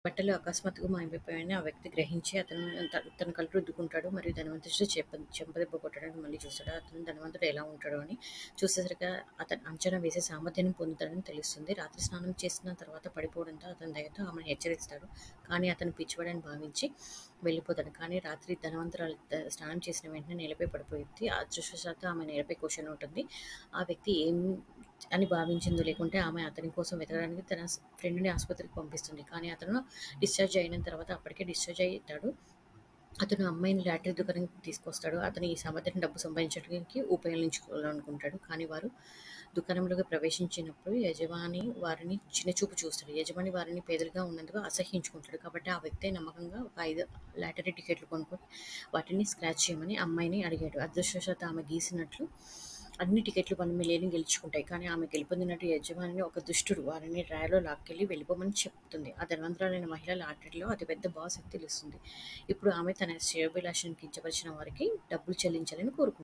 బట్టలు అకస్మాత్తుగా మాయమైపోయాయని ఆ వ్యక్తి గ్రహించి తన కళ్ళు రుద్దుకుంటాడు మరియు ధనవంతుడితో చెంపదెబ్బ కొట్టడానికి మళ్ళీ చూస్తాడు. అతను ధనవంతుడు ఎలా ఉంటాడో అని చూసేసరిగా అతను అంచనా వేసే సామర్థ్యం పొందుతాడని తెలుస్తుంది. రాత్రి స్నానం చేసిన తర్వాత పడిపోవడంతో అతని దయతో ఆమెను హెచ్చరిస్తాడు. కానీ అతను పిచ్చివాడని భావించి వెళ్ళిపోతాడు. కానీ రాత్రి ధనవంతురాలు స్నానం చేసిన వెంటనే నేలపై పడిపోయింది. అదృష్టవశాత్తు ఆమె నేలపై కూర్చొని ఉంటుంది. ఆ వ్యక్తి ఏం అని భావించిందో, లేకుంటే ఆమె అతని కోసం వెతకడానికి తన ఫ్రెండ్‌ని ఆస్పత్రికి పంపిస్తుంది. కానీ అతను డిశ్చార్జ్ అయిన తర్వాత అప్పటికే డిశ్చార్జ్ అయితాడు. అతను అమ్మాయిని లాటరీ దుకాణానికి తీసుకొస్తాడు. అతను ఈ సామర్థ్యాన్ని డబ్బు సంపాదించడానికి ఉపయోగించుకోవాలనుకుంటాడు. కానీ వారు దుకాణంలోకి ప్రవేశించినప్పుడు యజమాని వారిని చిన్నచూపు చూస్తాడు. యజమాని వారిని పేదలుగా ఉన్నందుకు అసహ్యించుకుంటాడు. కాబట్టి ఆ వ్యక్తే నమ్మకంగా ఒక 5 లాటరీ టికెట్లు కొనుక్కొని వాటిని స్క్రాచ్ చేయమని అమ్మాయిని అడిగాడు. అదృష్టవశాత్తు ఆమె గీసినట్లు అన్ని టికెట్లు 1 మిలియన్ గెలుచుకుంటాయి. కానీ ఆమె గెలుపొందినట్టు యజమానిని ఒక దుష్టుడు వారిని డ్రాలో లాక్కెళ్ళి వెళ్ళిపోమని చెప్తుంది. ఆ ధనవంతురాలైన మహిళ లాటరీలో అతిపెద్ద బాస్ అని తెలుస్తుంది. ఇప్పుడు ఆమె తన శ్రేయోభిలాషిని కించపరిచిన వారికి డబ్బులు చెల్లించాలని కోరుకుంటుంది.